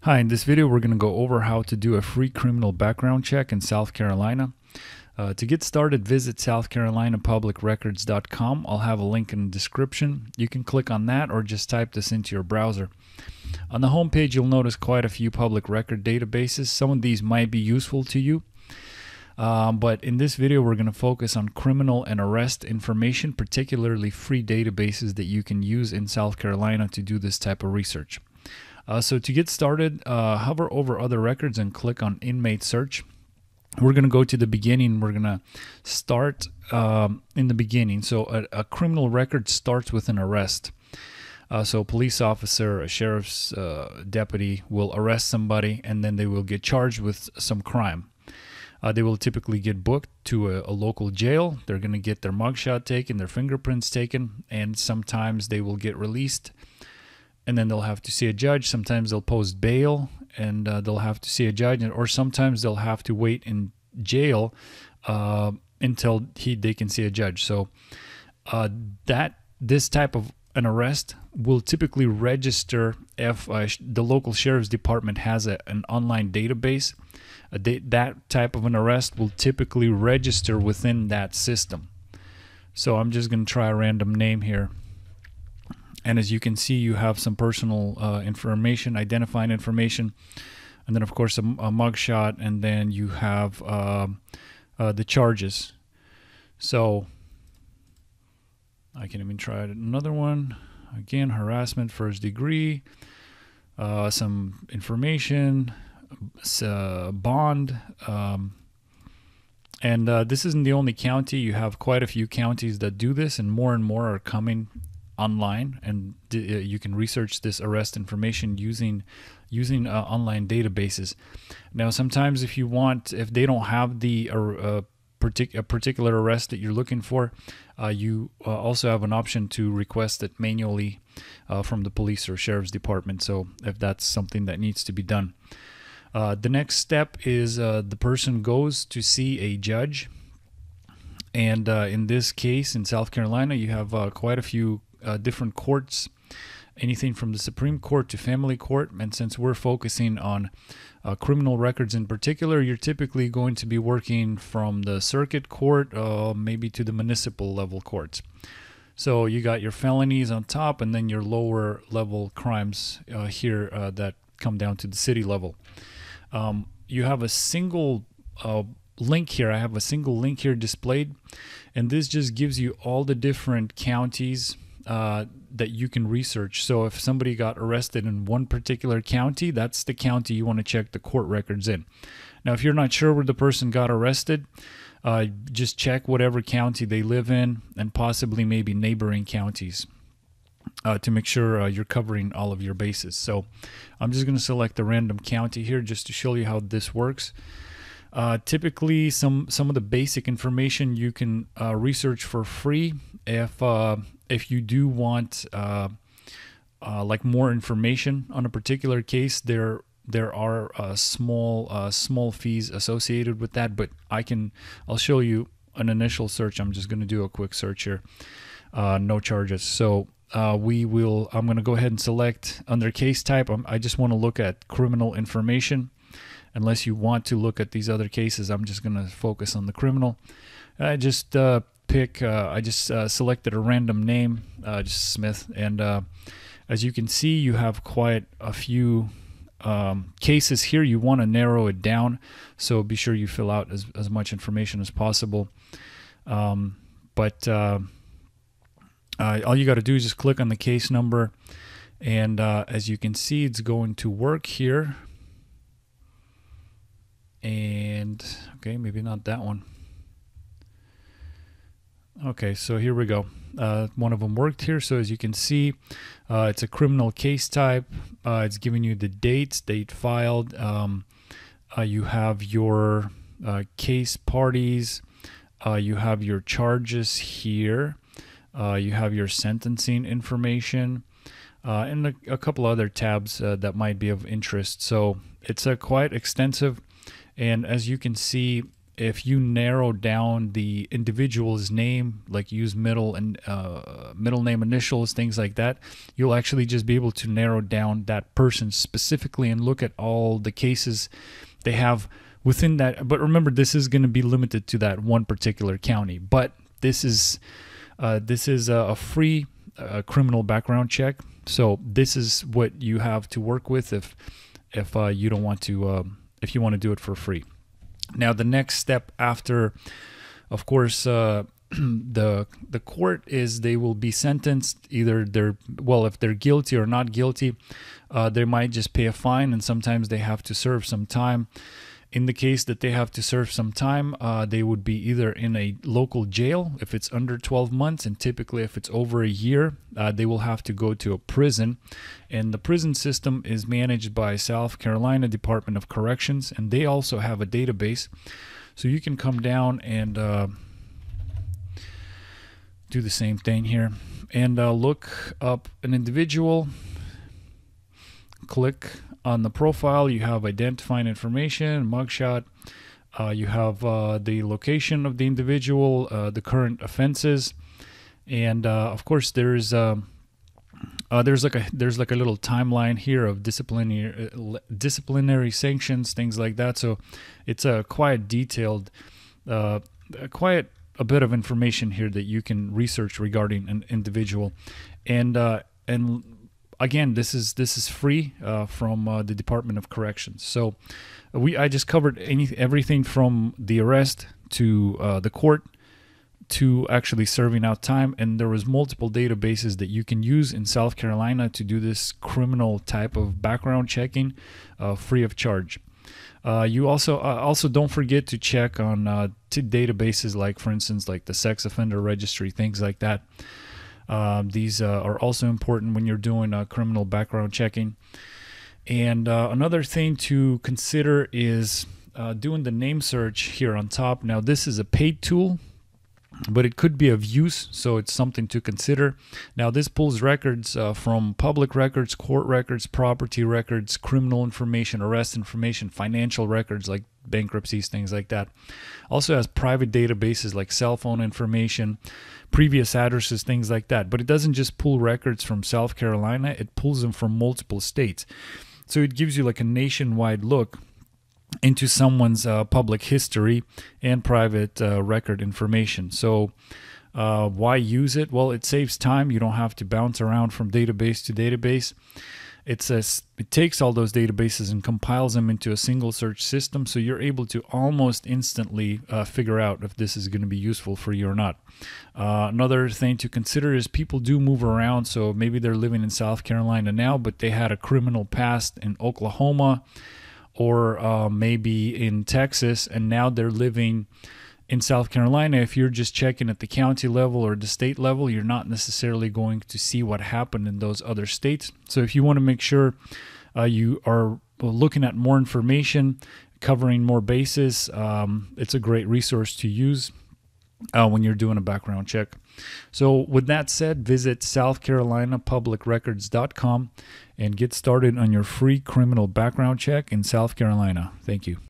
Hi, in this video we're going to go over how to do a free criminal background check in South Carolina. To get started, visit southcarolinapublicrecords.com. I'll have a link in the description. You can click on that or just type this into your browser. On the home page you'll notice quite a few public record databases. Some of these might be useful to you. But in this video we're going to focus on criminal and arrest information, particularly free databases that you can use in South Carolina to do this type of research. So to get started, hover over other records and click on inmate search. We're going to go to the beginning. We're going to start in the beginning. So a criminal record starts with an arrest. So a police officer, a sheriff's deputy will arrest somebody, and then they will get charged with some crime. They will typically get booked to a local jail. They're going to get their mugshot taken, their fingerprints taken, and sometimes they will get released. And then they'll have to see a judge. Sometimes they'll post bail and they'll have to see a judge, or sometimes they'll have to wait in jail until they can see a judge. So this type of an arrest will typically register if the local sheriff's department has an online database. That type of an arrest will typically register within that system. So I'm just going to try a random name here. And as you can see, you have some personal information, identifying information, and then of course a mugshot, and then you have the charges. So I can even try another one. Again, harassment, first degree, some information, bond, and this isn't the only county. You have quite a few counties that do this, and more are coming online, and you can research this arrest information using online databases. Now sometimes if they don't have the particular arrest that you're looking for, you also have an option to request it manually from the police or sheriff's department, so if that's something that needs to be done. The next step is the person goes to see a judge, and in this case in South Carolina you have quite a few different courts, anything from the Supreme Court to family court. And since we're focusing on criminal records in particular, you're typically going to be working from the circuit court, maybe to the municipal level courts. So you got your felonies on top, and then your lower level crimes here that come down to the city level. You have a single link here. I have a single link here displayed, and this just gives you all the different counties that you can research. So if somebody got arrested in one particular county, that's the county you want to check the court records in. Now if you're not sure where the person got arrested, just check whatever county they live in, and possibly maybe neighboring counties, to make sure you're covering all of your bases. So I'm just going to select a random county here just to show you how this works. Typically some of the basic information you can research for free. If you do want like more information on a particular case, there are small fees associated with that, but I'll show you an initial search. I'm just going to do a quick search here, no charges. So I'm going to go ahead and select under case type. I just want to look at criminal information. Unless you want to look at these other cases, I'm just going to focus on the criminal. I just selected a random name, just Smith, and as you can see, you have quite a few cases here. You want to narrow it down, so be sure you fill out as much information as possible. All you got to do is just click on the case number, and as you can see, it's going to work here. And okay, maybe not that one. Okay, so here we go. One of them worked here. So as you can see, it's a criminal case type. It's giving you the date filed. You have your case parties. You have your charges here. You have your sentencing information, and a couple other tabs that might be of interest. So it's quite extensive. And as you can see, if you narrow down the individual's name, like use middle and middle name initials, things like that, you'll actually just be able to narrow down that person specifically and look at all the cases they have within that. But remember, this is going to be limited to that one particular county. But this is a free criminal background check. So this is what you have to work with if you don't want to if you want to do it for free. Now the next step after, of course, the court is they will be sentenced. Either if they're guilty or not guilty, they might just pay a fine, and sometimes they have to serve some time. In the case that they have to serve some time, they would be either in a local jail if it's under 12 months, and typically if it's over a year, they will have to go to a prison. And the prison system is managed by South Carolina Department of Corrections, and they also have a database. So you can come down and do the same thing here and look up an individual, click on the profile. You have identifying information, mugshot, you have the location of the individual, the current offenses, and of course there's like a little timeline here of disciplinary sanctions, things like that. So it's a quite detailed, quite a bit of information here that you can research regarding an individual, and again, this is free from the Department of Corrections. So I just covered everything from the arrest to the court to actually serving out time, and there was multiple databases that you can use in South Carolina to do this criminal type of background checking free of charge. You also don't forget to check on databases like, for instance, like the sex offender registry, things like that. These are also important when you're doing criminal background checking. And another thing to consider is doing the name search here on top. Now, this is a paid tool, but it could be of use, so it's something to consider. Now, this pulls records from public records, court records, property records, criminal information, arrest information, financial records like bankruptcies, things like that. Also has private databases like cell phone information, previous addresses, things like that. But it doesn't just pull records from South Carolina, it pulls them from multiple states. So it gives you like a nationwide look into someone's public history and private record information. So why use it? Well, it saves time. You don't have to bounce around from database to database. It takes all those databases and compiles them into a single search system, so you're able to almost instantly figure out if this is going to be useful for you or not. Another thing to consider is people do move around, so maybe they're living in South Carolina now, but they had a criminal past in Oklahoma or maybe in Texas, and now they're living in South Carolina. If you're just checking at the county level or the state level, you're not necessarily going to see what happened in those other states. So if you want to make sure you are looking at more information, covering more bases, it's a great resource to use when you're doing a background check. So with that said, visit southcarolinapublicrecords.com and get started on your free criminal background check in South Carolina. Thank you.